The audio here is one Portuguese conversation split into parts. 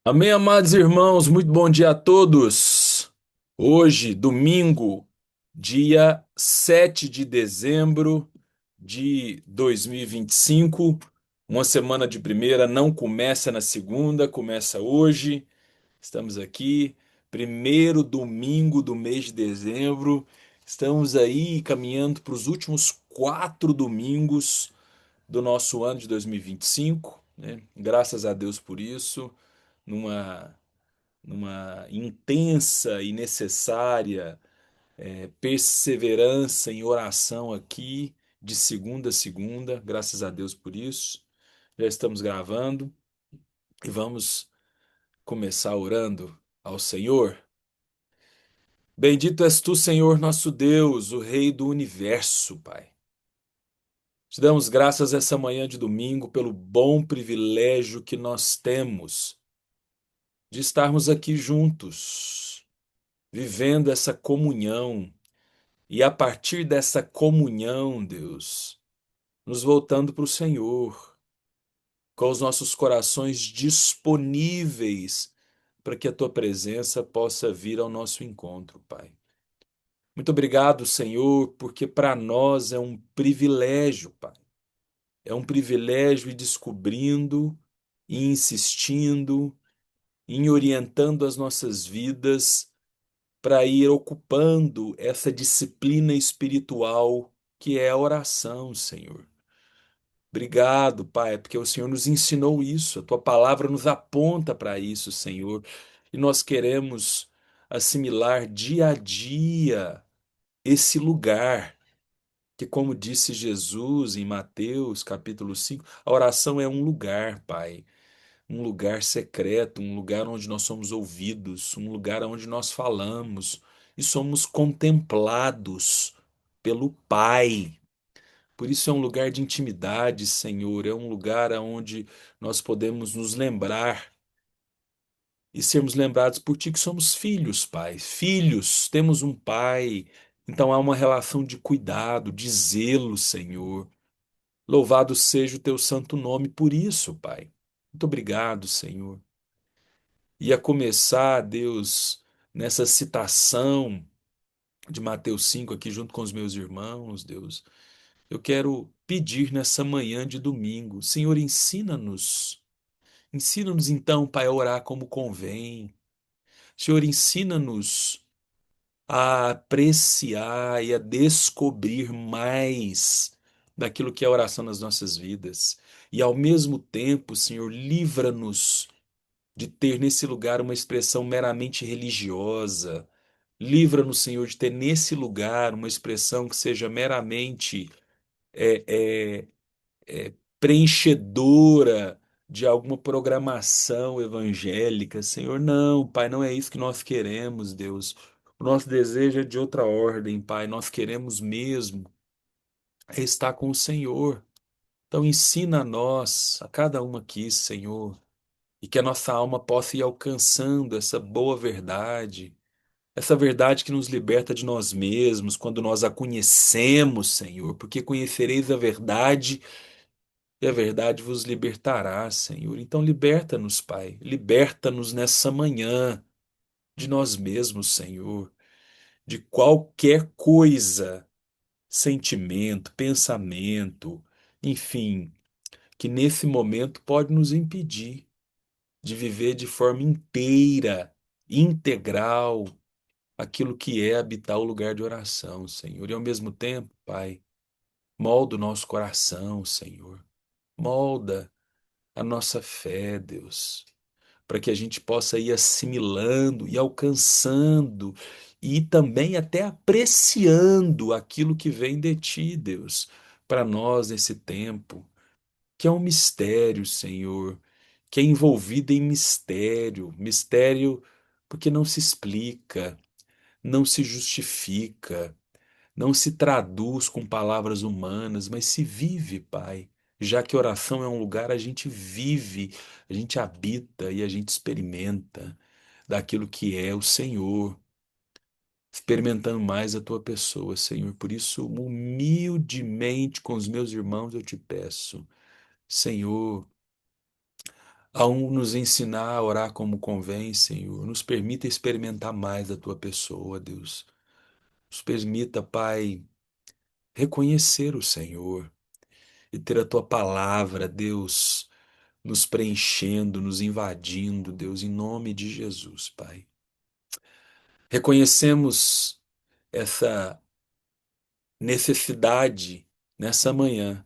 Amém, amados irmãos, muito bom dia a todos. Hoje, domingo, dia 7 de dezembro de 2025, uma semana de primeira não começa na segunda, começa hoje. Estamos aqui, primeiro domingo do mês de dezembro. Estamos aí caminhando para os últimos 4 domingos do nosso ano de 2025, né? Graças a Deus por isso, numa intensa e necessária perseverança em oração aqui, de segunda a segunda, graças a Deus por isso. Já estamos gravando e vamos começar orando ao Senhor. Bendito és tu, Senhor nosso Deus, o Rei do universo, Pai. Te damos graças essa manhã de domingo pelo bom privilégio que nós temos de estarmos aqui juntos, vivendo essa comunhão. E a partir dessa comunhão, Deus, nos voltando para o Senhor, com os nossos corações disponíveis para que a tua presença possa vir ao nosso encontro, Pai. Muito obrigado, Senhor, porque para nós é um privilégio, Pai. É um privilégio ir descobrindo e insistindo, em orientando as nossas vidas para ir ocupando essa disciplina espiritual que é a oração, Senhor. Obrigado, Pai, porque o Senhor nos ensinou isso, a tua palavra nos aponta para isso, Senhor, e nós queremos assimilar dia a dia esse lugar, que, como disse Jesus em Mateus capítulo 5, a oração é um lugar, Pai, um lugar secreto, um lugar onde nós somos ouvidos, um lugar onde nós falamos e somos contemplados pelo Pai. Por isso é um lugar de intimidade, Senhor, é um lugar onde nós podemos nos lembrar e sermos lembrados por Ti que somos filhos, Pai. Filhos, temos um Pai. Então há uma relação de cuidado, de zelo, Senhor. Louvado seja o Teu santo nome por isso, Pai. Muito obrigado, Senhor. E a começar, Deus, nessa citação de Mateus 5 aqui junto com os meus irmãos, Deus, eu quero pedir nessa manhã de domingo, Senhor, ensina-nos. Ensina-nos então, Pai, a orar como convém. Senhor, ensina-nos a apreciar e a descobrir mais daquilo que é oração nas nossas vidas. E ao mesmo tempo, Senhor, livra-nos de ter nesse lugar uma expressão meramente religiosa. Livra-nos, Senhor, de ter nesse lugar uma expressão que seja meramente é, é, preenchedora de alguma programação evangélica. Senhor, não, Pai, não é isso que nós queremos, Deus. O nosso desejo é de outra ordem, Pai. Nós queremos mesmo é estar com o Senhor. Então ensina a nós, a cada um aqui, Senhor, e que a nossa alma possa ir alcançando essa verdade que nos liberta de nós mesmos, quando nós a conhecemos, Senhor, porque conhecereis a verdade e a verdade vos libertará, Senhor. Então liberta-nos, Pai, liberta-nos nessa manhã de nós mesmos, Senhor, de qualquer coisa, sentimento, pensamento, enfim, que nesse momento pode nos impedir de viver de forma inteira, integral, aquilo que é habitar o lugar de oração, Senhor. E ao mesmo tempo, Pai, molda o nosso coração, Senhor. Molda a nossa fé, Deus, para que a gente possa ir assimilando e alcançando e também até apreciando aquilo que vem de Ti, Deus, para nós nesse tempo, que é um mistério, Senhor, que é envolvido em mistério, mistério porque não se explica, não se justifica, não se traduz com palavras humanas, mas se vive, Pai. Já que oração é um lugar, a gente vive, a gente habita e a gente experimenta daquilo que é o Senhor, experimentando mais a tua pessoa, Senhor. Por isso, humildemente com os meus irmãos, eu te peço, Senhor, a nos ensinar a orar como convém, Senhor. Nos permita experimentar mais da tua pessoa, Deus. Nos permita, Pai, reconhecer o Senhor e ter a tua palavra, Deus, nos preenchendo, nos invadindo, Deus, em nome de Jesus, Pai. Reconhecemos essa necessidade nessa manhã,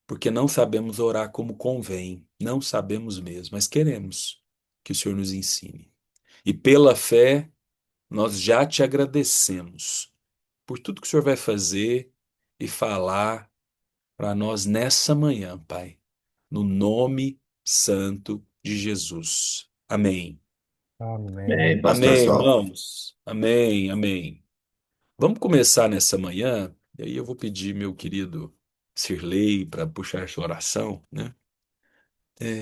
porque não sabemos orar como convém, não sabemos mesmo, mas queremos que o Senhor nos ensine. E pela fé, nós já te agradecemos por tudo que o Senhor vai fazer e falar para nós nessa manhã, Pai, no nome santo de Jesus. Amém. Bem, Amém. pastor Amém, Saulo. irmãos. Amém, amém. Vamos começar nessa manhã, e aí eu vou pedir meu querido Sirlei para puxar essa oração, né?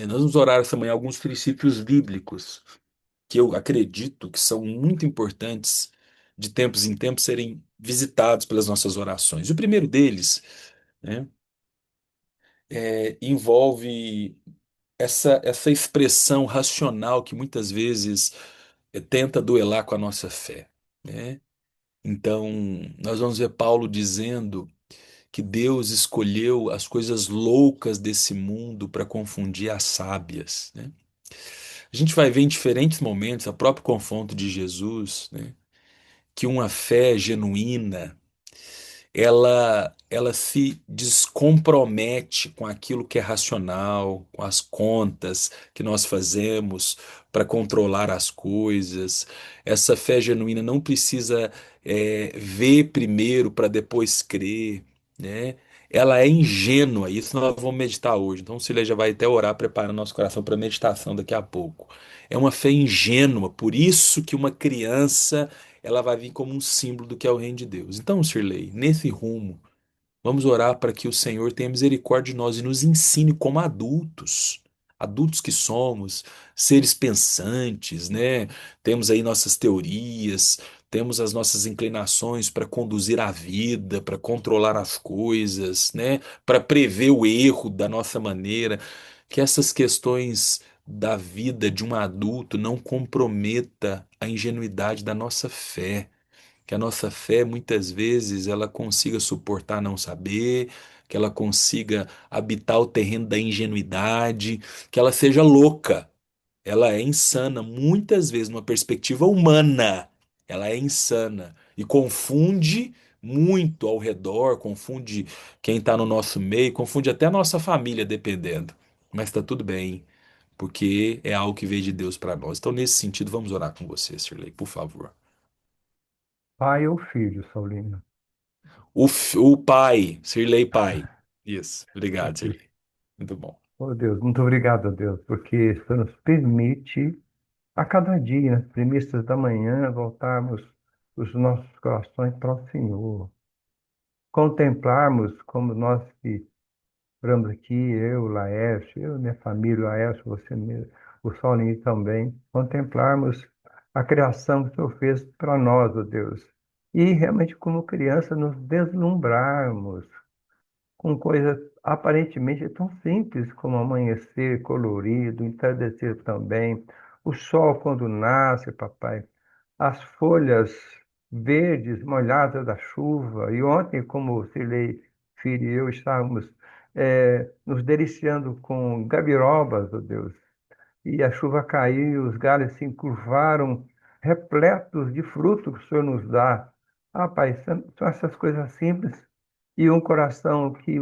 Nós vamos orar essa manhã alguns princípios bíblicos que eu acredito que são muito importantes de tempos em tempos serem visitados pelas nossas orações. O primeiro deles, né, envolve essa expressão racional que muitas vezes tenta duelar com a nossa fé, né? Então, nós vamos ver Paulo dizendo que Deus escolheu as coisas loucas desse mundo para confundir as sábias, né? A gente vai ver em diferentes momentos, a próprio confronto de Jesus, né, que uma fé genuína ela se descompromete com aquilo que é racional, com as contas que nós fazemos para controlar as coisas. Essa fé genuína não precisa ver primeiro para depois crer, né? Ela é ingênua, isso nós vamos meditar hoje. Então, o Cília já vai até orar, preparando nosso coração para meditação daqui a pouco. É uma fé ingênua, por isso que uma criança ela vai vir como um símbolo do que é o reino de Deus. Então, Sirlei, nesse rumo, vamos orar para que o Senhor tenha misericórdia de nós e nos ensine como adultos, adultos que somos, seres pensantes, né? Temos aí nossas teorias, temos as nossas inclinações para conduzir a vida, para controlar as coisas, né? Para prever o erro da nossa maneira, que essas questões da vida de um adulto não comprometa a ingenuidade da nossa fé, que a nossa fé muitas vezes ela consiga suportar não saber, que ela consiga habitar o terreno da ingenuidade, que ela seja louca. Ela é insana, muitas vezes, numa perspectiva humana, ela é insana e confunde muito ao redor, confunde quem está no nosso meio, confunde até a nossa família, dependendo. Mas está tudo bem, porque é algo que veio de Deus para nós. Então, nesse sentido, vamos orar com você, Sirlei, por favor. Pai ou filho, Saulino? O pai, Sirlei pai. Isso, obrigado, Ok. Sirlei. Muito bom. Oh, Deus, muito obrigado, Deus, porque o Senhor nos permite, a cada dia, nas primícias da manhã, voltarmos os nossos corações para o Senhor. Contemplarmos como nós que oramos aqui, eu, Laércio, eu, minha família, o Laércio, você mesmo, o Saulinho também, contemplarmos a criação que o Senhor fez para nós, ó Deus. E realmente, como criança, nos deslumbrarmos com coisas aparentemente tão simples como amanhecer colorido, entardecer também, o sol quando nasce, papai, as folhas verdes molhadas da chuva. E ontem, como o Cirlei Filho e eu estávamos nos deliciando com gabirobas, ó Deus, e a chuva caiu, os galhos se encurvaram, repletos de fruto que o Senhor nos dá. Ah, Pai, são essas coisas simples e um coração que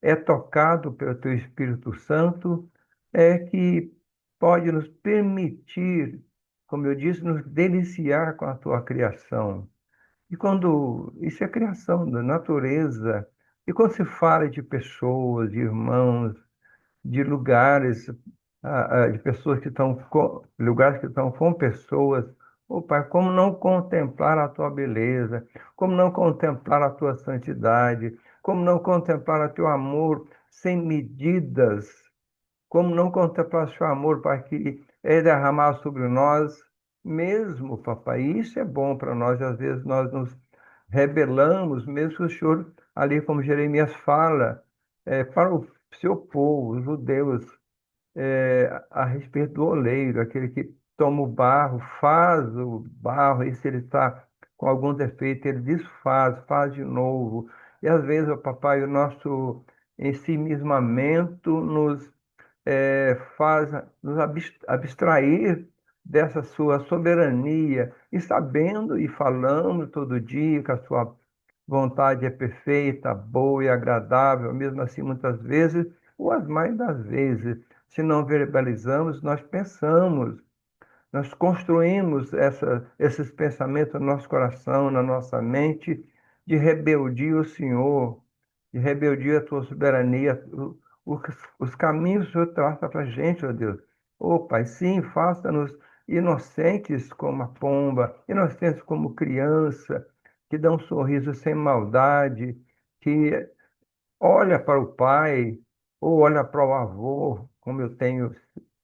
é tocado pelo Teu Espírito Santo é que pode nos permitir, como eu disse, nos deliciar com a Tua criação. E quando isso é criação da natureza, e quando se fala de pessoas, de irmãos, de lugares, de pessoas que estão lugares que estão com pessoas. Ô Pai, como não contemplar a tua beleza, como não contemplar a tua santidade, como não contemplar o teu amor sem medidas, como não contemplar o seu amor, Pai, que é derramado sobre nós, mesmo, papai. Isso é bom para nós, às vezes nós nos rebelamos, mesmo que o Senhor, ali como Jeremias fala, para o seu povo, os judeus. a respeito do oleiro, aquele que toma o barro, faz o barro, e se ele está com algum defeito, ele desfaz, faz de novo. E às vezes, ó papai, o nosso ensimismamento faz nos abstrair dessa sua soberania e sabendo e falando todo dia que a sua vontade é perfeita, boa e agradável, mesmo assim, muitas vezes, ou as mais das vezes, se não verbalizamos, nós pensamos, nós construímos esses pensamentos no nosso coração, na nossa mente, de rebeldia ao Senhor, de rebeldia à tua soberania, o- os caminhos que o Senhor traça para a gente, ó Deus. Ô Pai, sim, faça-nos inocentes como a pomba, inocentes como criança, que dá um sorriso sem maldade, que olha para o pai ou olha para o avô, como eu tenho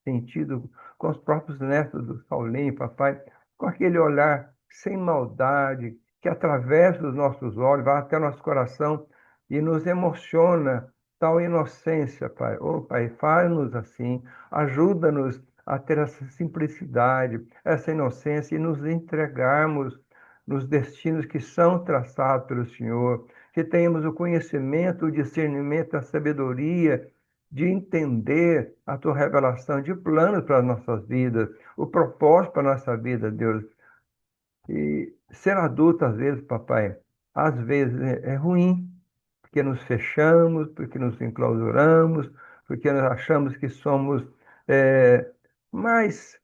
sentido com os próprios netos do Saulinho, papai, com aquele olhar sem maldade, que atravessa os nossos olhos, vai até o nosso coração e nos emociona tal inocência, pai. Ô, pai, faz-nos assim, ajuda-nos a ter essa simplicidade, essa inocência e nos entregarmos nos destinos que são traçados pelo Senhor, que tenhamos o conhecimento, o discernimento, a sabedoria de entender a tua revelação de planos para as nossas vidas, o propósito para a nossa vida, Deus. E ser adulto, às vezes, papai, às vezes é ruim, porque nos fechamos, porque nos enclausuramos, porque nós achamos que somos é, mais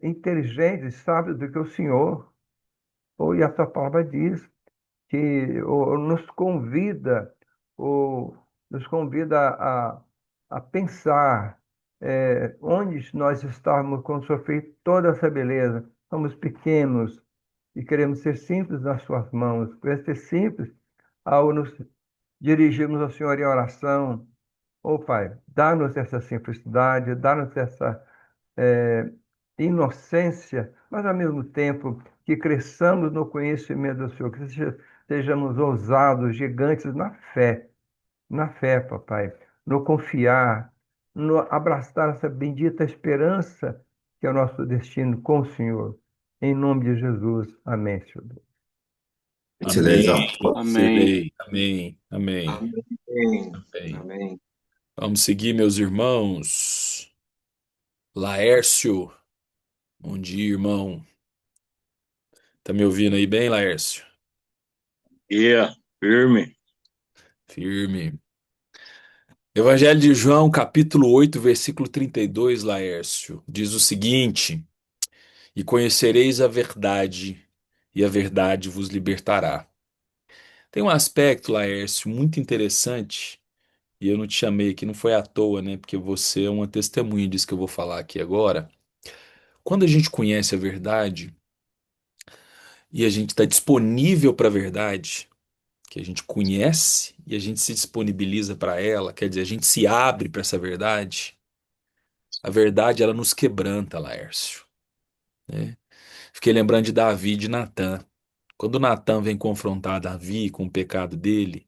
inteligentes, sábios do que o Senhor. Ou, e a tua palavra diz que nos convida, ou, nos convida a pensar onde nós estávamos quando sofri toda essa beleza. Somos pequenos e queremos ser simples nas suas mãos. Queremos ser simples ao nos dirigirmos ao Senhor em oração. Ô Pai, dá-nos essa simplicidade, dá-nos essa é, inocência, mas ao mesmo tempo que cresçamos no conhecimento do Senhor, que sejamos ousados, gigantes na fé, papai, no confiar, no abraçar essa bendita esperança que é o nosso destino com o Senhor. Em nome de Jesus. Amém, Senhor. Amém. Excelente. Amém. Serei. Amém. Amém. Amém. Amém. Amém. Vamos seguir, meus irmãos. Laércio, bom dia, irmão. Tá me ouvindo aí bem, Laércio? Firme. Firme. Evangelho de João, capítulo 8, versículo 32, Laércio, diz o seguinte: E conhecereis a verdade, e a verdade vos libertará. Tem um aspecto, Laércio, muito interessante, e eu não te chamei aqui, não foi à toa, né? Porque você é uma testemunha disso que eu vou falar aqui agora. Quando a gente conhece a verdade e a gente está disponível para a verdade, que a gente conhece e a gente se disponibiliza para ela, quer dizer, a gente se abre para essa verdade, a verdade ela nos quebranta, Laércio, né? Fiquei lembrando de Davi e de Natã. Quando Natã vem confrontar Davi com o pecado dele,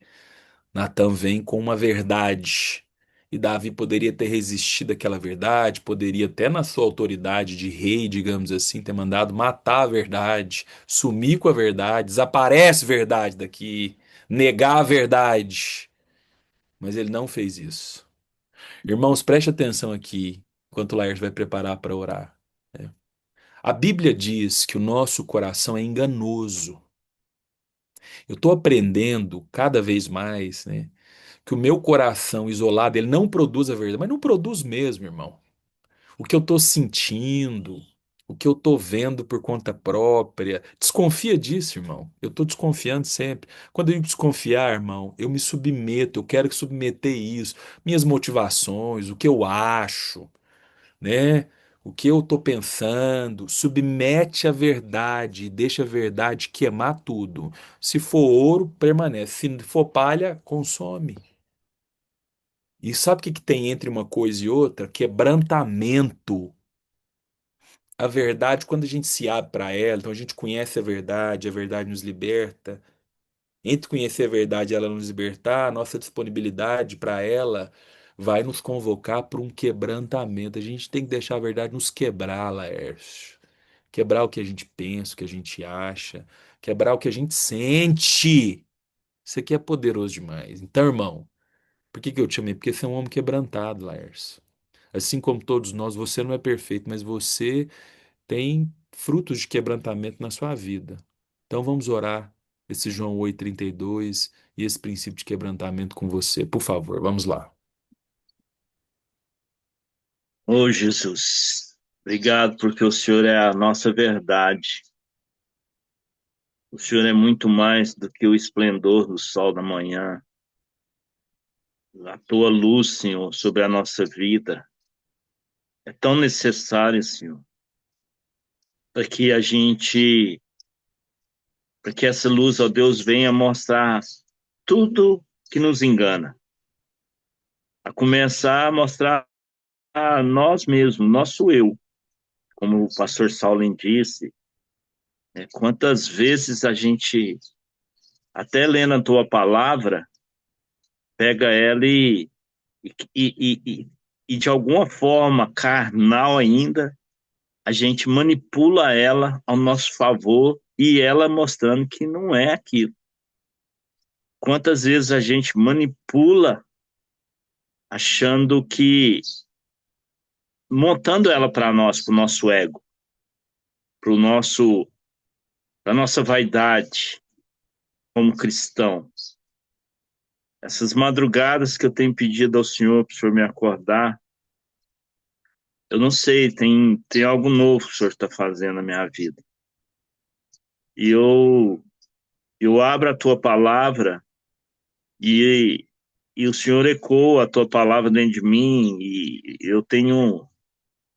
Natã vem com uma verdade. E Davi poderia ter resistido àquela verdade, poderia até na sua autoridade de rei, digamos assim, ter mandado matar a verdade, sumir com a verdade, desaparece verdade daqui, negar a verdade. Mas ele não fez isso. Irmãos, preste atenção aqui, enquanto o Laércio vai preparar para orar, né? A Bíblia diz que o nosso coração é enganoso. Eu estou aprendendo cada vez mais, né, que o meu coração isolado, ele não produz a verdade, mas não produz mesmo, irmão. O que eu estou sentindo, o que eu estou vendo por conta própria, desconfia disso, irmão. Eu estou desconfiando sempre. Quando eu digo desconfiar, irmão, eu me submeto, eu quero que submeter isso, minhas motivações, o que eu acho, né? O que eu estou pensando, submete a verdade e deixa a verdade queimar tudo. Se for ouro, permanece. Se for palha, consome. E sabe o que que tem entre uma coisa e outra? Quebrantamento. A verdade, quando a gente se abre para ela, então a gente conhece a verdade nos liberta. Entre conhecer a verdade e ela nos libertar, a nossa disponibilidade para ela vai nos convocar para um quebrantamento. A gente tem que deixar a verdade nos quebrar, Laércio. Quebrar o que a gente pensa, o que a gente acha, quebrar o que a gente sente. Isso aqui é poderoso demais. Então, irmão, por que que eu te chamei? Porque você é um homem quebrantado, Laércio. Assim como todos nós, você não é perfeito, mas você tem frutos de quebrantamento na sua vida. Então vamos orar esse João 8,32 e esse princípio de quebrantamento com você. Por favor, vamos lá. Oh, Jesus, obrigado porque o Senhor é a nossa verdade. O Senhor é muito mais do que o esplendor do sol da manhã. A tua luz, Senhor, sobre a nossa vida é tão necessária, Senhor, para que a gente, para que essa luz, ó Deus, venha mostrar tudo que nos engana, a começar a mostrar a nós mesmos, nosso eu, como o pastor Saulo disse, né? Quantas vezes a gente, até lendo a tua palavra, pega ela e de alguma forma carnal ainda, a gente manipula ela ao nosso favor e ela mostrando que não é aquilo. Quantas vezes a gente manipula achando que, montando ela para nós, para o nosso ego, para o nosso, para nossa vaidade como cristão. Essas madrugadas que eu tenho pedido ao Senhor para o Senhor me acordar, eu não sei, tem algo novo que o Senhor está fazendo na minha vida. E eu abro a tua palavra e, e o Senhor ecoa a tua palavra dentro de mim e eu tenho,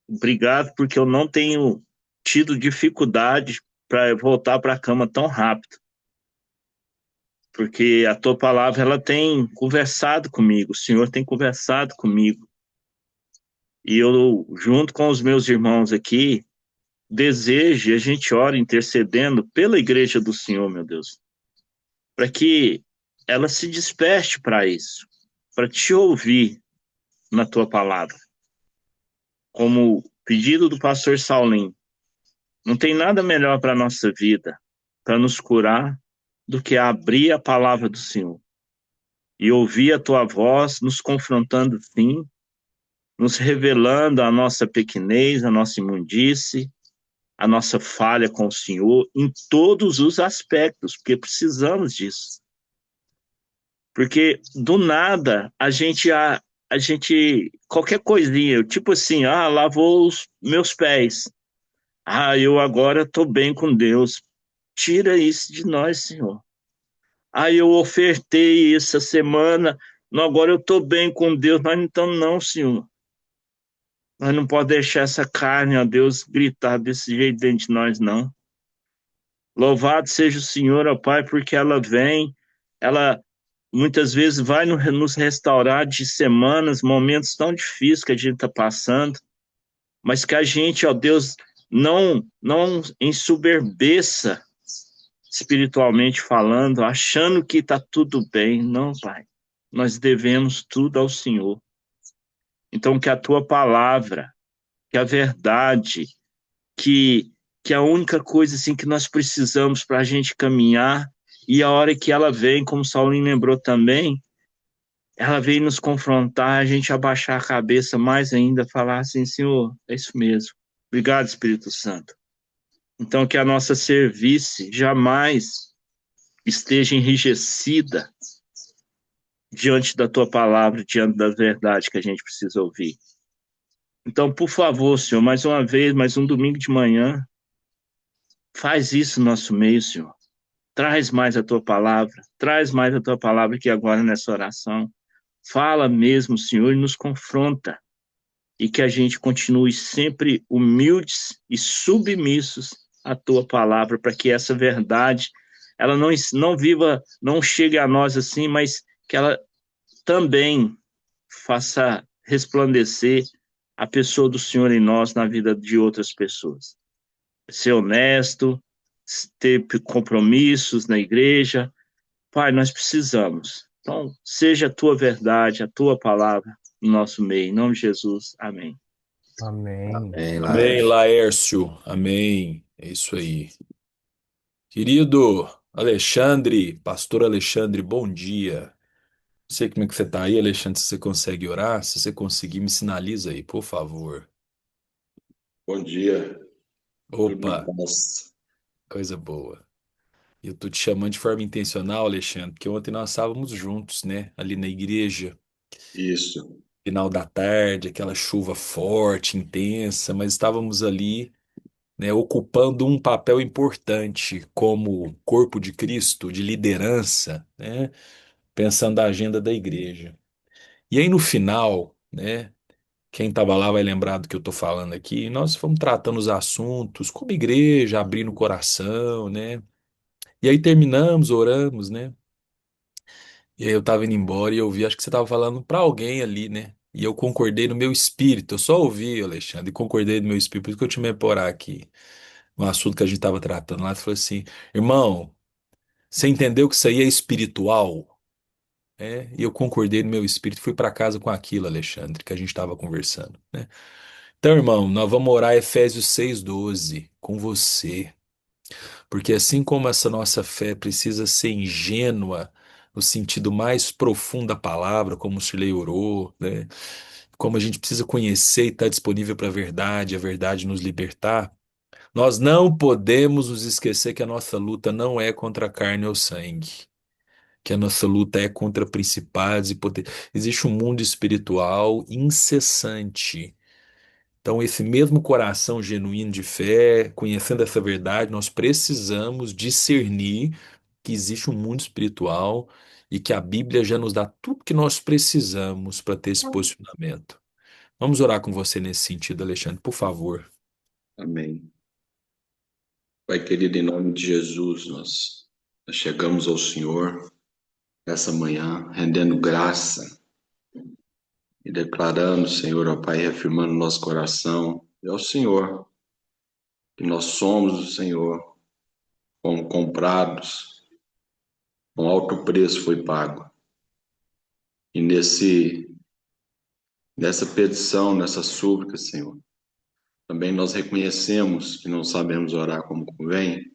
obrigado porque eu não tenho tido dificuldade para voltar para a cama tão rápido. Porque a tua palavra ela tem conversado comigo, o Senhor tem conversado comigo. E eu, junto com os meus irmãos aqui, desejo, e a gente ora intercedendo pela igreja do Senhor, meu Deus, para que ela se desperte para isso, para te ouvir na tua palavra. Como pedido do pastor Saulim, não tem nada melhor para a nossa vida, para nos curar, do que abrir a palavra do Senhor e ouvir a tua voz nos confrontando, sim, nos revelando a nossa pequenez, a nossa imundície, a nossa falha com o Senhor em todos os aspectos, porque precisamos disso. Porque do nada a gente qualquer coisinha, tipo assim, lavou os meus pés. Eu agora estou bem com Deus. Tira isso de nós, Senhor. Eu ofertei essa semana, não, agora eu estou bem com Deus. Nós não estamos não, Senhor. Nós não podemos deixar essa carne, ó Deus, gritar desse jeito dentro de nós, não. Louvado seja o Senhor, ó Pai, porque ela muitas vezes vai nos restaurar de semanas, momentos tão difíceis que a gente está passando, mas que a gente, ó Deus, não ensoberbeça espiritualmente falando, achando que está tudo bem. Não, Pai, nós devemos tudo ao Senhor. Então, que a Tua palavra, que a verdade, que, que a única coisa assim que nós precisamos para a gente caminhar, e a hora que ela vem, como o Saulinho lembrou também, ela vem nos confrontar, a gente abaixar a cabeça mais ainda, falar assim, Senhor, é isso mesmo. Obrigado, Espírito Santo. Então, que a nossa serviço jamais esteja enrijecida diante da tua palavra, diante da verdade que a gente precisa ouvir. Então, por favor, Senhor, mais uma vez, mais um domingo de manhã, faz isso no nosso meio, Senhor. Traz mais a tua palavra, traz mais a tua palavra aqui agora nessa oração. Fala mesmo, Senhor, e nos confronta. E que a gente continue sempre humildes e submissos à tua palavra, para que essa verdade, ela não viva, não chegue a nós assim, mas que ela também faça resplandecer a pessoa do Senhor em nós, na vida de outras pessoas. Ser honesto, ter compromissos na igreja. Pai, nós precisamos. Então, seja a tua verdade, a tua palavra no nosso meio. Em nome de Jesus. Amém. Amém. Amém, Amém, Laércio. Laércio. Amém. É isso aí. Querido Alexandre, pastor Alexandre, bom dia. Não sei como é que você tá aí, Alexandre, se você consegue orar. Se você conseguir, me sinaliza aí, por favor. Bom dia, tudo na Opa, paz. coisa boa. Eu tô te chamando de forma intencional, Alexandre, porque ontem nós estávamos juntos, né? Ali na igreja, Isso, final da tarde, aquela chuva forte, intensa, mas estávamos ali, né, ocupando um papel importante como corpo de Cristo, de liderança, né? Pensando na agenda da igreja. E aí no final, né? Quem estava lá vai lembrar do que eu estou falando aqui. Nós fomos tratando os assuntos como igreja, abrindo o coração, né? E aí terminamos, oramos, né? E aí eu estava indo embora e eu vi, acho que você estava falando para alguém ali, né? E eu concordei no meu espírito. Eu só ouvi, Alexandre, e concordei no meu espírito. Por isso que eu te memorar aqui no assunto que a gente estava tratando lá. Você falou assim, irmão, você entendeu que isso aí é espiritual? É, e eu concordei no meu espírito, fui para casa com aquilo, Alexandre, que a gente estava conversando, né? Então, irmão, nós vamos orar Efésios 6,12 com você, porque assim como essa nossa fé precisa ser ingênua no sentido mais profundo da palavra, como o Shirley orou, né? Como a gente precisa conhecer e estar disponível para a verdade nos libertar, nós não podemos nos esquecer que a nossa luta não é contra a carne ou sangue, que a nossa luta é contra principados e poder. Existe um mundo espiritual incessante. Então, esse mesmo coração genuíno de fé, conhecendo essa verdade, nós precisamos discernir que existe um mundo espiritual e que a Bíblia já nos dá tudo que nós precisamos para ter esse posicionamento. Vamos orar com você nesse sentido, Alexandre, por favor. amém. Pai querido, em nome de Jesus, nós chegamos ao Senhor essa manhã, rendendo graça e declarando, Senhor, ó Pai, reafirmando nosso coração, é o Senhor, que nós somos o Senhor, fomos comprados, um alto preço foi pago. E nessa petição, nessa súplica, Senhor, também nós reconhecemos que não sabemos orar como convém,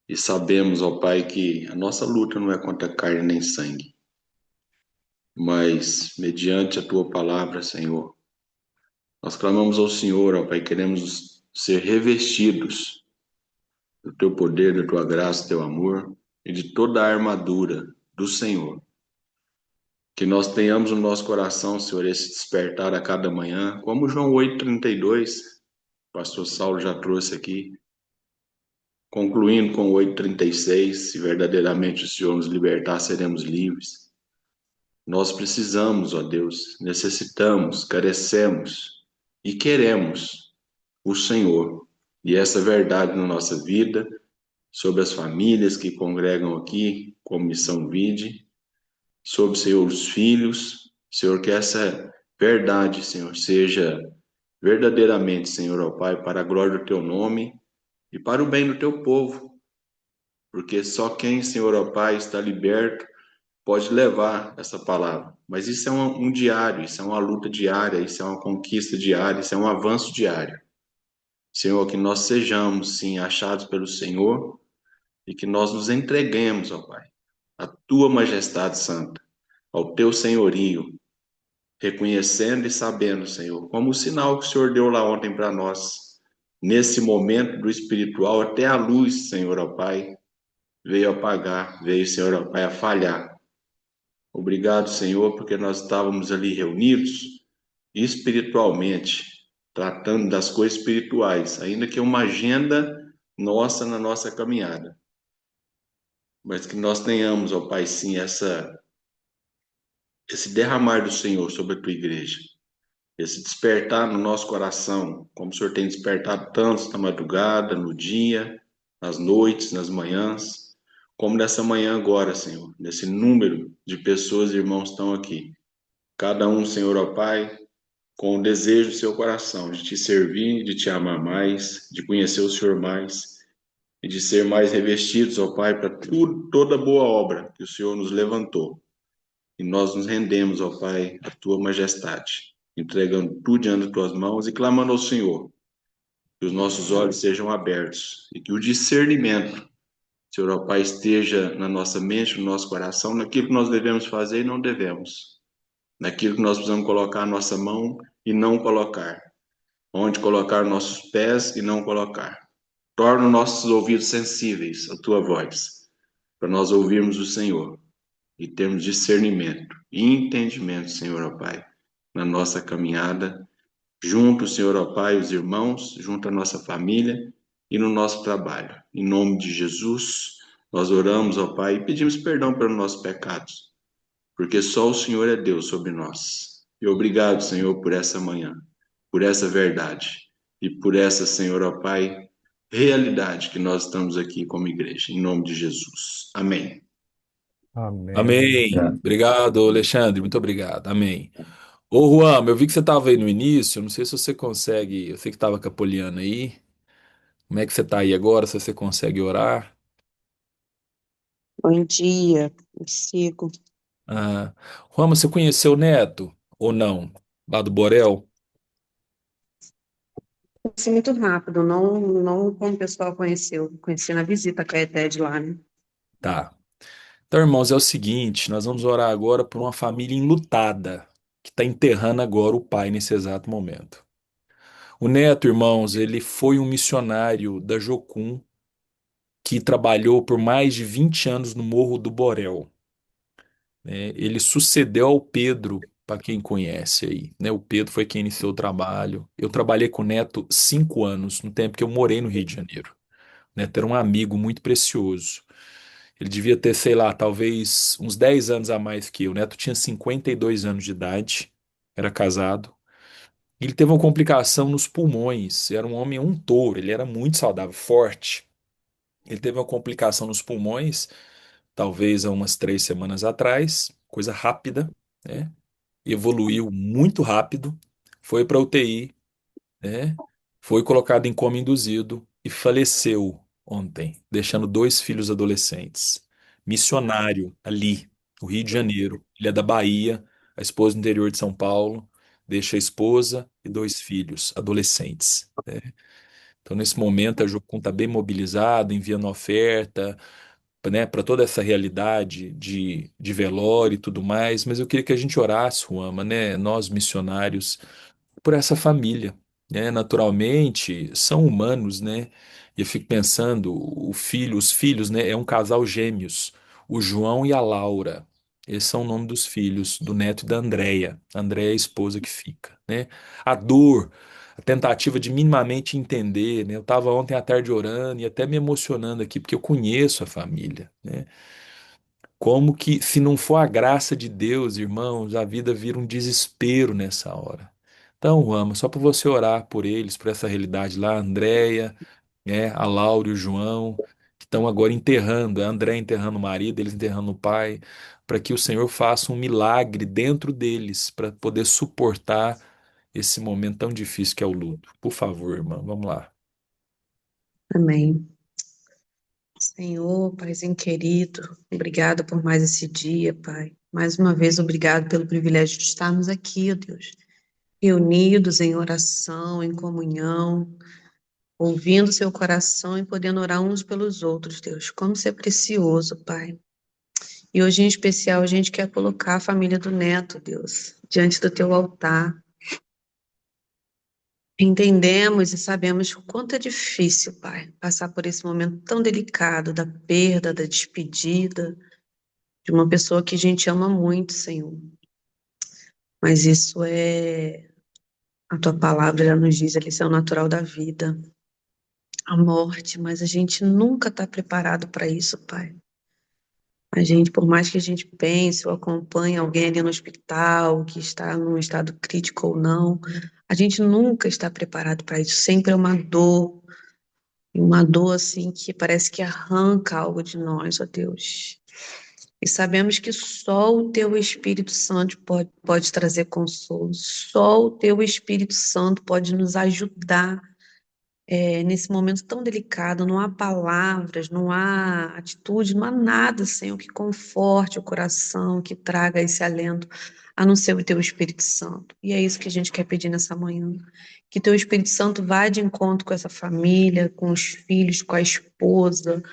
e sabemos, ó Pai, que a nossa luta não é contra carne nem sangue, mas mediante a Tua palavra, Senhor, nós clamamos ao Senhor, ó Pai, queremos ser revestidos do Teu poder, da Tua graça, do Teu amor e de toda a armadura do Senhor. Que nós tenhamos no nosso coração, Senhor, esse despertar a cada manhã, como João 8,32, o pastor Saulo já trouxe aqui, concluindo com 8,36, se verdadeiramente o Senhor nos libertar, seremos livres. Nós precisamos, ó Deus, necessitamos, carecemos e queremos o Senhor. E essa verdade na nossa vida, sobre as famílias que congregam aqui, como Missão Vide, sobre, Senhor, os filhos. Senhor, que essa verdade, Senhor, seja verdadeiramente, Senhor, ó Pai, para a glória do Teu nome e para o bem do Teu povo. Porque só quem, Senhor, ó Pai, está liberto pode levar essa palavra. Mas isso é um diário, isso é uma luta diária, isso é uma conquista diária, isso é um avanço diário. Senhor, que nós sejamos, sim, achados pelo Senhor e que nós nos entreguemos, ó Pai, à Tua majestade santa, ao Teu senhorio, reconhecendo e sabendo, Senhor, como o sinal que o Senhor deu lá ontem para nós, nesse momento do espiritual, até a luz, Senhor, ó Pai, veio apagar, veio, Senhor, ó Pai, a falhar. Obrigado, Senhor, porque nós estávamos ali reunidos espiritualmente, tratando das coisas espirituais, ainda que uma agenda nossa na nossa caminhada. Mas que nós tenhamos, ó Pai, sim, esse derramar do Senhor sobre a tua igreja, esse despertar no nosso coração, como o Senhor tem despertado tantos na madrugada, no dia, nas noites, nas manhãs, como nessa manhã agora, Senhor, nesse número de pessoas e irmãos que estão aqui. Cada um, Senhor, ó Pai, com o desejo do seu coração de te servir, de te amar mais, de conhecer o Senhor mais e de ser mais revestidos, ó Pai, para toda boa obra que o Senhor nos levantou. e nós nos rendemos, ó Pai, à tua majestade, entregando tudo diante das tuas mãos e clamando ao Senhor, que os nossos olhos sejam abertos e que o discernimento, Senhor, ó Pai, esteja na nossa mente, no nosso coração, naquilo que nós devemos fazer e não devemos, naquilo que nós precisamos colocar a nossa mão e não colocar, onde colocar nossos pés e não colocar. Torna nossos ouvidos sensíveis à tua voz, para nós ouvirmos o Senhor e termos discernimento e entendimento, Senhor, ó Pai, na nossa caminhada, junto, Senhor, ó Pai, os irmãos, junto à nossa família e no nosso trabalho. Em nome de Jesus, nós oramos, ó Pai, e pedimos perdão pelos nossos pecados, porque só o Senhor é Deus sobre nós. E obrigado, Senhor, por essa manhã, por essa verdade e por essa, Senhor, ó Pai, realidade que nós estamos aqui como igreja. Em nome de Jesus. Amém. Amém. Amém. Obrigado, Alexandre. Muito obrigado. Amém. Ô, Juan, eu vi que você estava aí no início. Eu não sei se você consegue. Eu sei que estava com a Poliana aí. Como é que você está aí agora? Se você consegue orar? Bom dia, sigo. Ah, Juan, você conheceu o Neto ou não? Lá do Borel? Assim, muito rápido, não como o pessoal conheceu. Conheci na visita com a ETED lá, né? Tá. Então, irmãos, é o seguinte: nós vamos orar agora por uma família enlutada que está enterrando agora o pai nesse exato momento. O Neto, irmãos, ele foi um missionário da Jocum que trabalhou por mais de 20 anos no Morro do Borel, né? Ele sucedeu ao Pedro, para quem conhece aí, né? O Pedro foi quem iniciou o trabalho. Eu trabalhei com o Neto 5 anos, no tempo que eu morei no Rio de Janeiro. O Neto era um amigo muito precioso. Ele devia ter, sei lá, talvez uns 10 anos a mais que eu. O Neto tinha 52 anos de idade, era casado. Ele teve uma complicação nos pulmões. Era um homem, um touro. Ele era muito saudável, forte. Ele teve uma complicação nos pulmões, talvez há umas 3 semanas atrás, coisa rápida, né? Evoluiu muito rápido, foi para UTI, né? Foi colocado em coma induzido e faleceu ontem, deixando 2 filhos adolescentes. Missionário ali, no Rio de Janeiro. Ele é da Bahia, a esposa do interior de São Paulo, deixa a esposa e 2 filhos adolescentes, né? Então, nesse momento, a Jocum está bem mobilizada, enviando oferta, né, para toda essa realidade de velório e tudo mais, mas eu queria que a gente orasse, Ruama, né, nós missionários, por essa família, né? Naturalmente, são humanos, né? E eu fico pensando, os filhos, né? É um casal gêmeos, o João e a Laura. Esses são o nome dos filhos, do neto e da Andréia. A Andréia é a esposa que fica, né? A dor, a tentativa de minimamente entender, né? Eu estava ontem à tarde orando e até me emocionando aqui, porque eu conheço a família, né? Como que, se não for a graça de Deus, irmãos, a vida vira um desespero nessa hora. Então, Rama, só para você orar por eles, por essa realidade lá, a Andréia, né, a Laura e o João, que estão agora enterrando, a Andréia enterrando o marido, eles enterrando o pai, para que o Senhor faça um milagre dentro deles, para poder suportar esse momento tão difícil que é o luto. Por favor, irmão, vamos lá. Amém. Senhor, Paizinho querido, obrigado por mais esse dia, Pai. Mais uma vez, obrigado pelo privilégio de estarmos aqui, ó Deus, reunidos em oração, em comunhão, ouvindo seu coração e podendo orar uns pelos outros, Deus. Como isso é precioso, Pai. E hoje, em especial, a gente quer colocar a família do Neto, Deus, diante do teu altar. Entendemos e sabemos o quanto é difícil, Pai, passar por esse momento tão delicado da perda, da despedida de uma pessoa que a gente ama muito, Senhor. Mas isso é, a tua palavra já nos diz, a lição natural da vida, a morte, mas a gente nunca está preparado para isso, Pai. A gente, por mais que a gente pense ou acompanhe alguém ali no hospital, que está num estado crítico ou não, a gente nunca está preparado para isso. Sempre é uma dor assim que parece que arranca algo de nós, ó Deus. E sabemos que só o teu Espírito Santo pode trazer consolo, só o teu Espírito Santo pode nos ajudar nesse momento tão delicado, não há palavras, não há atitude, não há nada, Senhor, que conforte o coração, que traga esse alento, a não ser o Teu Espírito Santo. E é isso que a gente quer pedir nessa manhã. Que Teu Espírito Santo vá de encontro com essa família, com os filhos, com a esposa,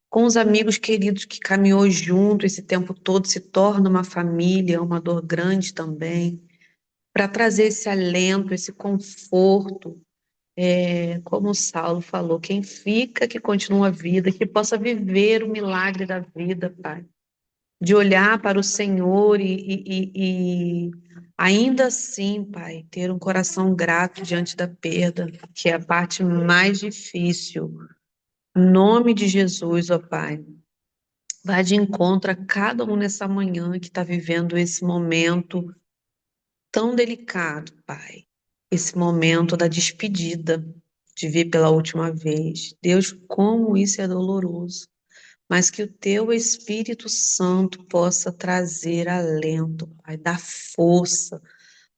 com os amigos queridos que caminhou junto esse tempo todo, se torna uma família, uma dor grande também, para trazer esse alento, esse conforto, como o Saulo falou, quem fica, que continua a vida, que possa viver o milagre da vida, Pai. De olhar para o Senhor e ainda assim, Pai, ter um coração grato diante da perda, que é a parte mais difícil. Em nome de Jesus, ó Pai, vá de encontro a cada um nessa manhã que está vivendo esse momento tão delicado, Pai. Esse momento da despedida, de ver pela última vez. Deus, como isso é doloroso. Mas que o teu Espírito Santo possa trazer alento, Pai, dar força,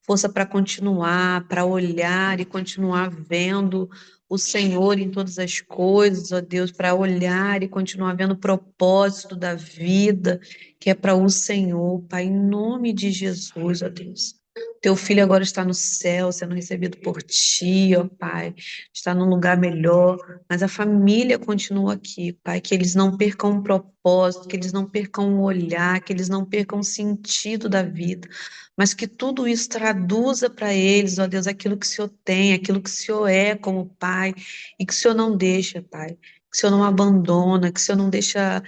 força para continuar, para olhar e continuar vendo o Senhor em todas as coisas, ó Deus, para olhar e continuar vendo o propósito da vida, que é para o Senhor, Pai, em nome de Jesus, ó Deus. Teu filho agora está no céu, sendo recebido por ti, ó Pai, está num lugar melhor, mas a família continua aqui, Pai, que eles não percam o propósito, que eles não percam o olhar, que eles não percam o sentido da vida, mas que tudo isso traduza para eles, ó Deus, aquilo que o Senhor tem, aquilo que o Senhor é como Pai, e que o Senhor não deixa, Pai, que o Senhor não abandona, que o Senhor não deixa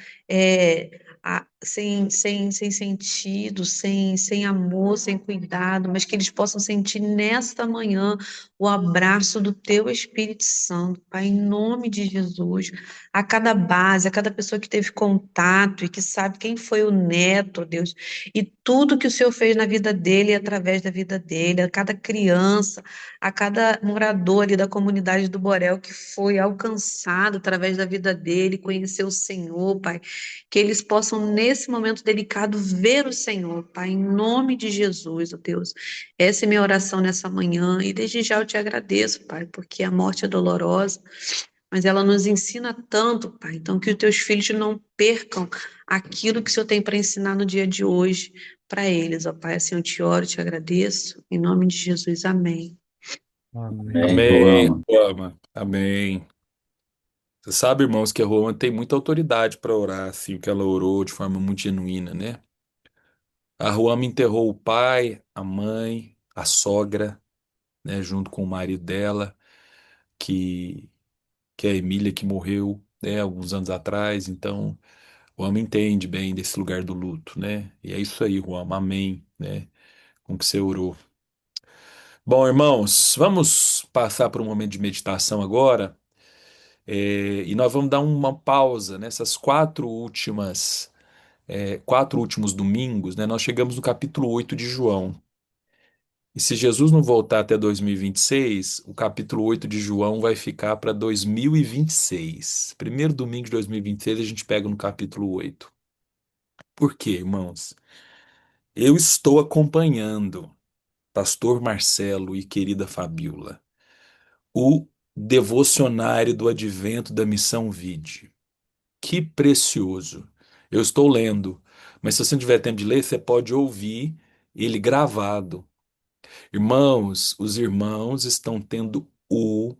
sem sentido, sem amor, sem cuidado, mas que eles possam sentir nesta manhã o abraço do Teu Espírito Santo, Pai, em nome de Jesus, a cada base, a cada pessoa que teve contato e que sabe quem foi o neto, ó Deus, e tudo que o Senhor fez na vida dele e através da vida dele, a cada criança, a cada morador ali da comunidade do Borel que foi alcançado através da vida dele, conhecer o Senhor, Pai, que eles possam, nesse momento delicado, ver o Senhor, Pai, em nome de Jesus, ó Deus. Essa é minha oração nessa manhã, e desde já eu te agradeço, Pai, porque a morte é dolorosa, mas ela nos ensina tanto, Pai. Então, que os teus filhos não percam aquilo que o Senhor tem para ensinar no dia de hoje para eles, ó Pai. Assim eu te oro, te agradeço. Em nome de Jesus, amém. Amém. Amém, Amém, Ruama. Roma. Amém. Você sabe, irmãos, que a Roma tem muita autoridade para orar, assim, o que ela orou de forma muito genuína, né? A Ruama enterrou o pai, a mãe, a sogra, né, junto com o marido dela, que, que é a Emília, que morreu, né, alguns anos atrás. Então, o Ruama entende bem desse lugar do luto, né? E é isso aí, Ruama. Amém, né? Com que você orou. Bom, irmãos, vamos passar por um momento de meditação agora. E nós vamos dar uma pausa nessas quatro últimos domingos, né? Nós chegamos no capítulo 8 de João. E se Jesus não voltar até 2026, o capítulo 8 de João vai ficar para 2026. Primeiro domingo de 2026 a gente pega no capítulo 8. Por quê, irmãos? Eu estou acompanhando Pastor Marcelo e querida Fabiola, o devocionário do Advento da Missão Vide. Que precioso. Eu estou lendo, mas se você não tiver tempo de ler, você pode ouvir ele gravado. Irmãos, os irmãos estão tendo o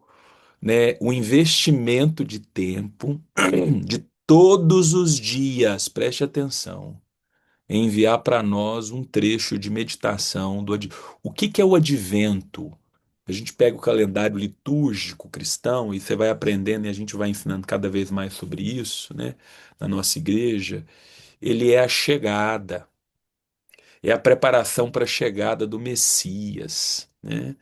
investimento de tempo de todos os dias, preste atenção, em enviar para nós um trecho de meditação O que que é o advento? A gente pega o calendário litúrgico cristão e você vai aprendendo e a gente vai ensinando cada vez mais sobre isso, né, na nossa igreja. Ele é a chegada, é a preparação para a chegada do Messias, né?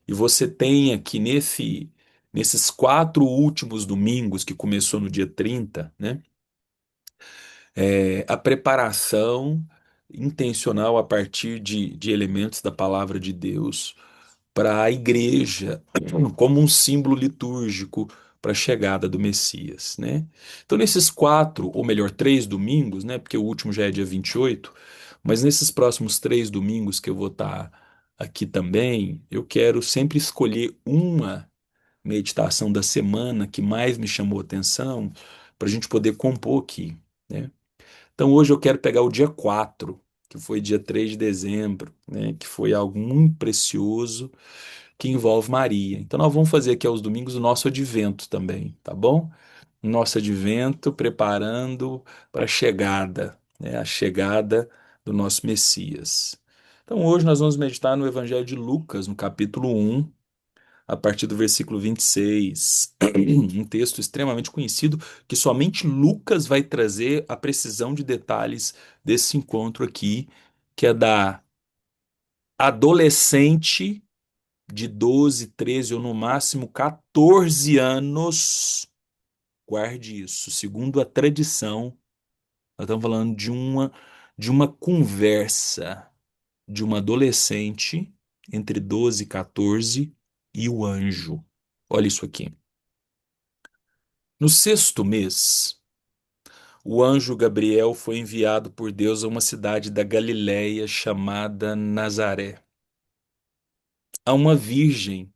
E você tem aqui nesses quatro últimos domingos, que começou no dia 30, né? A preparação intencional a partir de elementos da palavra de Deus para a igreja, como um símbolo litúrgico para a chegada do Messias, né? Então, nesses quatro, ou melhor, três domingos, né? Porque o último já é dia 28, mas nesses próximos três domingos que eu vou estar aqui também, eu quero sempre escolher uma meditação da semana que mais me chamou a atenção para a gente poder compor aqui, né? Então hoje eu quero pegar o dia 4, que foi dia 3 de dezembro, né? Que foi algo muito precioso que envolve Maria. Então nós vamos fazer aqui aos domingos o nosso advento também, tá bom? Nosso advento preparando para a chegada, né? A chegada do nosso Messias. Então hoje nós vamos meditar no Evangelho de Lucas, no capítulo 1, a partir do versículo 26, um texto extremamente conhecido que somente Lucas vai trazer a precisão de detalhes desse encontro aqui, que é da adolescente de 12, 13 ou no máximo 14 anos. Guarde isso. Segundo a tradição, nós estamos falando de uma conversa de uma adolescente entre 12 e 14 e o anjo. Olha isso aqui. No sexto mês, o anjo Gabriel foi enviado por Deus a uma cidade da Galiléia chamada Nazaré, a uma virgem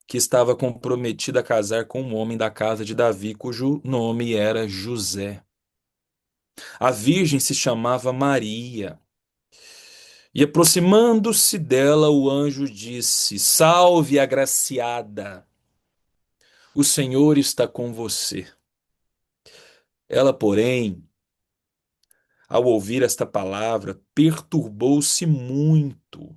que estava comprometida a casar com um homem da casa de Davi, cujo nome era José. A virgem se chamava Maria. E aproximando-se dela, o anjo disse: Salve, agraciada, o Senhor está com você. Ela, porém, ao ouvir esta palavra, perturbou-se muito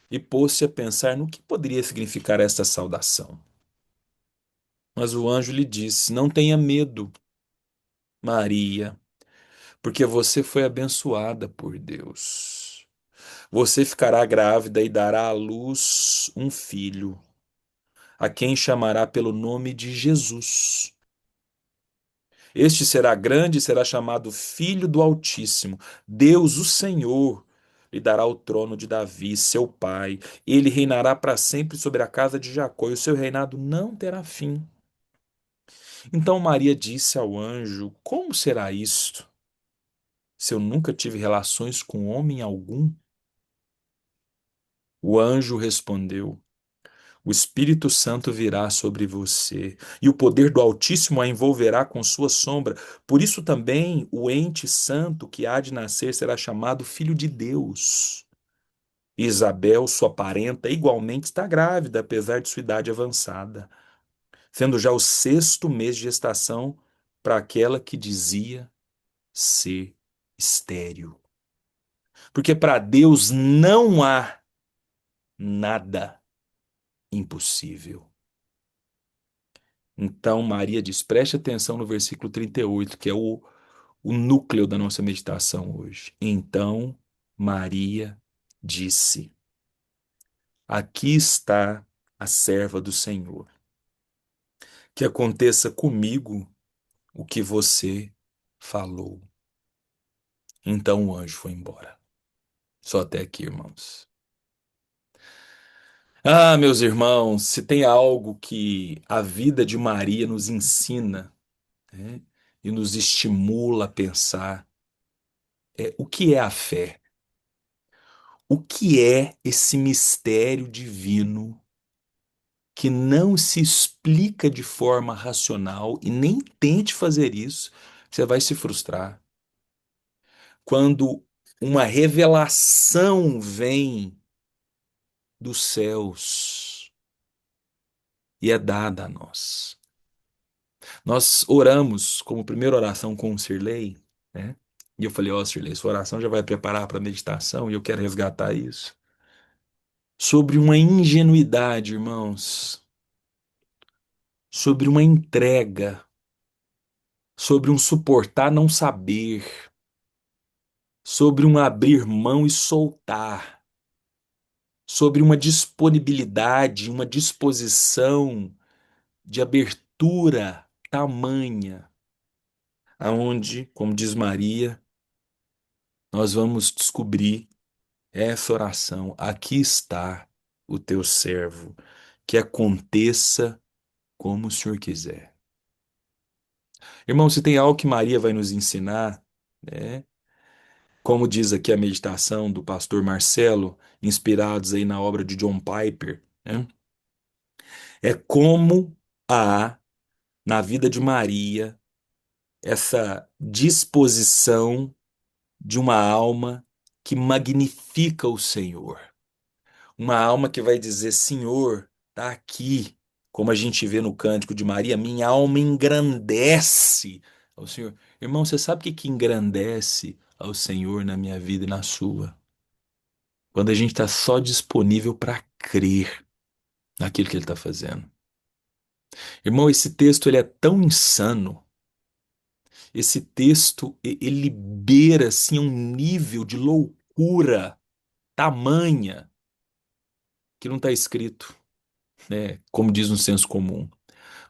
e pôs-se a pensar no que poderia significar esta saudação. Mas o anjo lhe disse: Não tenha medo, Maria, porque você foi abençoada por Deus. Você ficará grávida e dará à luz um filho, a quem chamará pelo nome de Jesus. Este será grande e será chamado Filho do Altíssimo. Deus, o Senhor, lhe dará o trono de Davi, seu pai. Ele reinará para sempre sobre a casa de Jacó, e o seu reinado não terá fim. Então Maria disse ao anjo: Como será isto, se eu nunca tive relações com homem algum? O anjo respondeu: O Espírito Santo virá sobre você, e o poder do Altíssimo a envolverá com sua sombra. Por isso também o ente santo que há de nascer será chamado Filho de Deus. Isabel, sua parenta, igualmente está grávida, apesar de sua idade avançada, sendo já o sexto mês de gestação para aquela que dizia ser estéril. Porque para Deus não há nada impossível. Então, Maria diz: preste atenção no versículo 38, que é o núcleo da nossa meditação hoje. Então, Maria disse: Aqui está a serva do Senhor. Que aconteça comigo o que você falou. Então o anjo foi embora. Só até aqui, irmãos. Ah, meus irmãos, se tem algo que a vida de Maria nos ensina, né, e nos estimula a pensar, é o que é a fé? O que é esse mistério divino que não se explica de forma racional e nem tente fazer isso, você vai se frustrar. Quando uma revelação vem dos céus e é dada a nós. Nós oramos como primeira oração com o Sirley, né? E eu falei: Ó, Sirley, sua oração já vai preparar para a meditação e eu quero resgatar isso. Sobre uma ingenuidade, irmãos, sobre uma entrega, sobre um suportar não saber, sobre um abrir mão e soltar, sobre uma disponibilidade, uma disposição de abertura tamanha, aonde, como diz Maria, nós vamos descobrir essa oração. Aqui está o teu servo, que aconteça como o Senhor quiser. Irmão, se tem algo que Maria vai nos ensinar, né? Como diz aqui a meditação do pastor Marcelo, inspirados aí na obra de John Piper, né? É como há na vida de Maria essa disposição de uma alma que magnifica o Senhor. Uma alma que vai dizer: Senhor, está aqui. Como a gente vê no cântico de Maria, minha alma engrandece ao Senhor. Irmão, você sabe o que que engrandece ao Senhor na minha vida e na sua? Quando a gente está só disponível para crer naquilo que Ele está fazendo. Irmão, esse texto ele é tão insano. Esse texto ele beira assim um nível de loucura tamanha que não está escrito, né? Como diz no senso comum.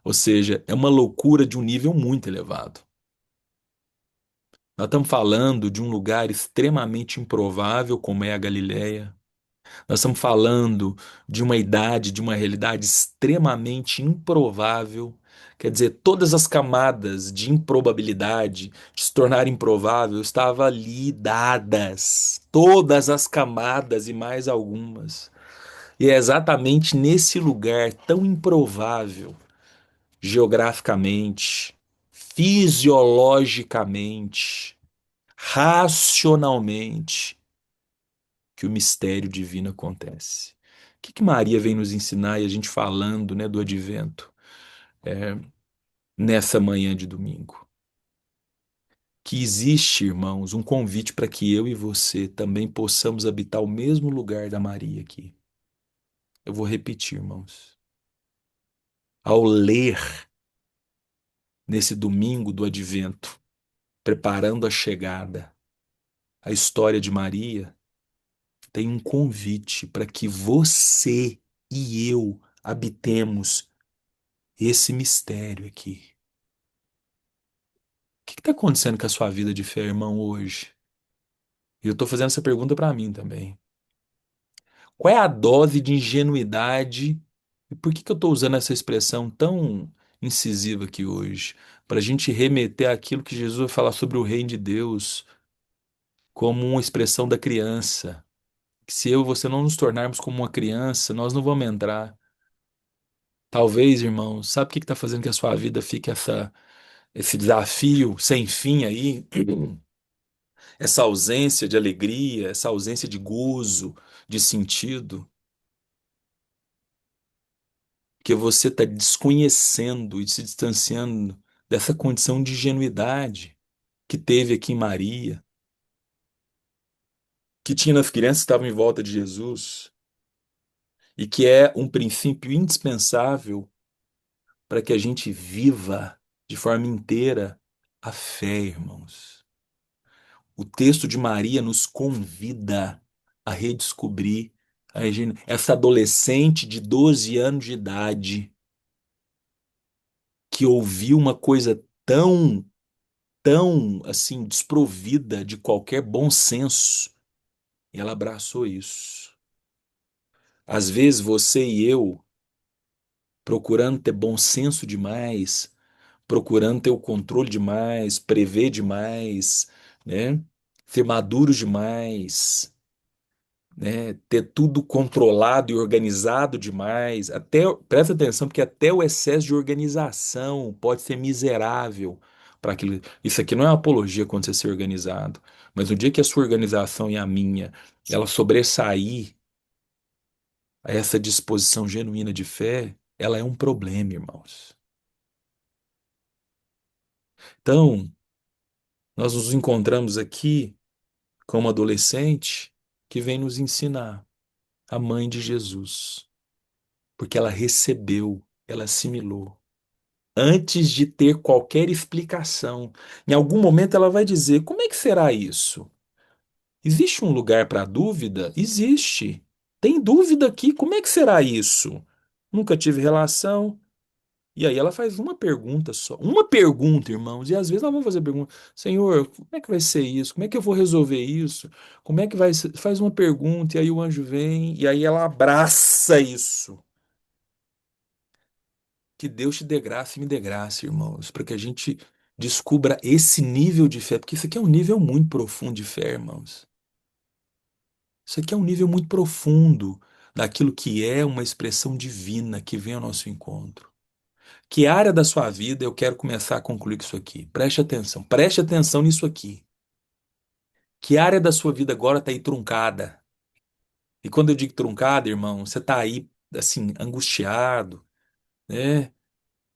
Ou seja, é uma loucura de um nível muito elevado. Nós estamos falando de um lugar extremamente improvável, como é a Galileia. Nós estamos falando de uma idade, de uma realidade extremamente improvável. Quer dizer, todas as camadas de improbabilidade de se tornar improvável estavam ali dadas. Todas as camadas e mais algumas. E é exatamente nesse lugar tão improvável, geograficamente, fisiologicamente, racionalmente, que o mistério divino acontece. O que que Maria vem nos ensinar e a gente falando, né, do advento, nessa manhã de domingo? Que existe, irmãos, um convite para que eu e você também possamos habitar o mesmo lugar da Maria aqui. Eu vou repetir, irmãos. Ao ler nesse domingo do advento, preparando a chegada, a história de Maria, tem um convite para que você e eu habitemos esse mistério aqui. O que está acontecendo com a sua vida de fé, irmão, hoje? E eu estou fazendo essa pergunta para mim também. Qual é a dose de ingenuidade? E por que que eu estou usando essa expressão tão incisiva aqui hoje? Para a gente remeter àquilo que Jesus vai falar sobre o reino de Deus como uma expressão da criança. Que se eu e você não nos tornarmos como uma criança, nós não vamos entrar. Talvez, irmão, sabe o que está fazendo que a sua vida fique esse desafio sem fim aí? Essa ausência de alegria, essa ausência de gozo, de sentido, que você está desconhecendo e se distanciando dessa condição de ingenuidade que teve aqui em Maria, que tinha nas crianças que estavam em volta de Jesus, e que é um princípio indispensável para que a gente viva de forma inteira a fé, irmãos. O texto de Maria nos convida a redescobrir essa adolescente de 12 anos de idade que ouviu uma coisa tão assim desprovida de qualquer bom senso e ela abraçou isso. Às vezes você e eu, procurando ter bom senso demais, procurando ter o controle demais, prever demais, né? Ser maduros demais, né? Ter tudo controlado e organizado demais. Até, presta atenção, porque até o excesso de organização pode ser miserável para aquilo. Isso aqui não é uma apologia quando você ser organizado, mas no dia que a sua organização e a minha, ela sobressair a essa disposição genuína de fé, ela é um problema, irmãos. Então, nós nos encontramos aqui com uma adolescente que vem nos ensinar, a mãe de Jesus, porque ela recebeu, ela assimilou, antes de ter qualquer explicação. Em algum momento ela vai dizer: como é que será isso? Existe um lugar para dúvida? Existe. Tem dúvida aqui, como é que será isso? Nunca tive relação. E aí ela faz uma pergunta só. Uma pergunta, irmãos. E às vezes nós vamos fazer pergunta. Senhor, como é que vai ser isso? Como é que eu vou resolver isso? Como é que vai ser? Faz uma pergunta e aí o anjo vem e aí ela abraça isso. Que Deus te dê graça e me dê graça, irmãos, para que a gente descubra esse nível de fé, porque isso aqui é um nível muito profundo de fé, irmãos. Isso aqui é um nível muito profundo. daquilo que é uma expressão divina que vem ao nosso encontro. Que área da sua vida eu quero começar a concluir com isso aqui? Preste atenção nisso aqui. Que área da sua vida agora está aí truncada? E quando eu digo truncada, irmão, você está aí, assim, angustiado, né?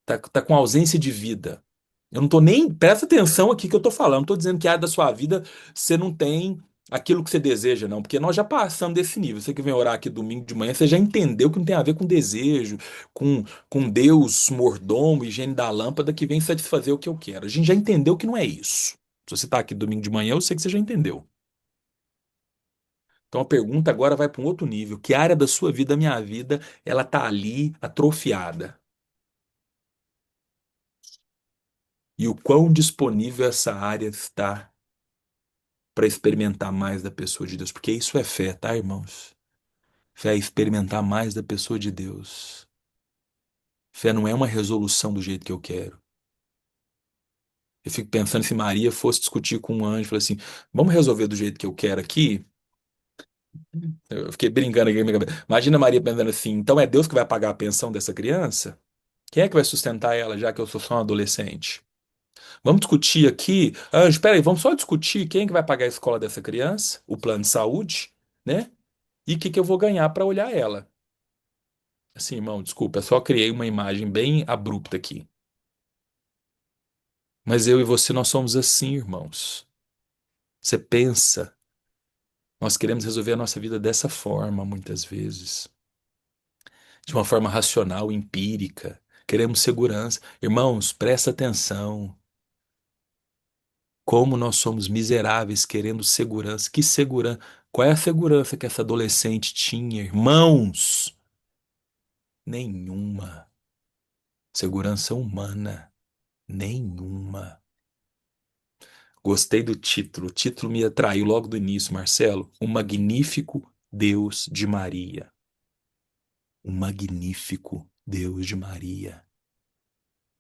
Tá com ausência de vida. Eu não tô nem. Presta atenção aqui que eu tô falando. Não tô dizendo que área da sua vida você não tem aquilo que você deseja, não. Porque nós já passamos desse nível. Você que vem orar aqui domingo de manhã, você já entendeu que não tem a ver com desejo, com Deus mordomo e gênio da lâmpada que vem satisfazer o que eu quero. A gente já entendeu que não é isso. Se você tá aqui domingo de manhã, eu sei que você já entendeu. Então a pergunta agora vai para um outro nível. Que área da sua vida, minha vida, ela tá ali atrofiada? E o quão disponível essa área está para experimentar mais da pessoa de Deus? Porque isso é fé, tá, irmãos? Fé é experimentar mais da pessoa de Deus. Fé não é uma resolução do jeito que eu quero. Eu fico pensando se Maria fosse discutir com um anjo, falou assim: vamos resolver do jeito que eu quero aqui. Eu fiquei brincando aqui na minha cabeça. Imagina Maria pensando assim: então é Deus que vai pagar a pensão dessa criança? Quem é que vai sustentar ela, já que eu sou só um adolescente? Vamos discutir aqui. Anjo, peraí, vamos só discutir quem é que vai pagar a escola dessa criança, o plano de saúde, né? E o que que eu vou ganhar para olhar ela. Assim, irmão, desculpa, eu só criei uma imagem bem abrupta aqui. Mas eu e você, nós somos assim, irmãos. Você pensa, nós queremos resolver a nossa vida dessa forma, muitas vezes. De uma forma racional, empírica. Queremos segurança. Irmãos, presta atenção. Como nós somos miseráveis querendo segurança. Que segurança? Qual é a segurança que essa adolescente tinha, irmãos? Nenhuma. Segurança humana. Nenhuma. Gostei do título. O título me atraiu logo do início, Marcelo. O Magnífico Deus de Maria. O Magnífico Deus de Maria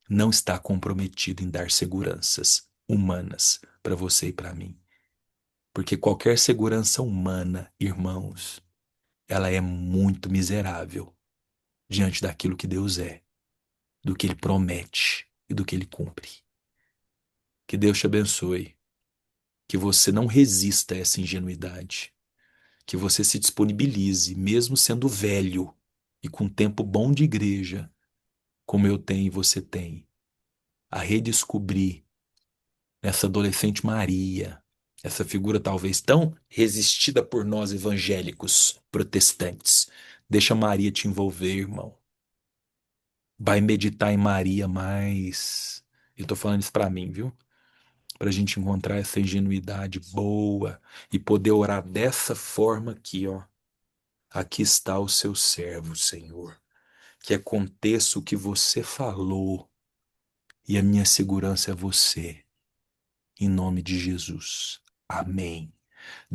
não está comprometido em dar seguranças humanas para você e para mim. Porque qualquer segurança humana, irmãos, ela é muito miserável diante daquilo que Deus é, do que Ele promete e do que Ele cumpre. Que Deus te abençoe. Que você não resista a essa ingenuidade. Que você se disponibilize, mesmo sendo velho e com tempo bom de igreja, como eu tenho e você tem, a redescobrir essa adolescente Maria, essa figura talvez tão resistida por nós evangélicos protestantes. Deixa Maria te envolver, irmão. Vai meditar em Maria mais. Eu tô falando isso pra mim, viu? Pra gente encontrar essa ingenuidade boa e poder orar dessa forma aqui, ó. Aqui está o seu servo, Senhor. Que aconteça o que você falou e a minha segurança é você. Em nome de Jesus. Amém.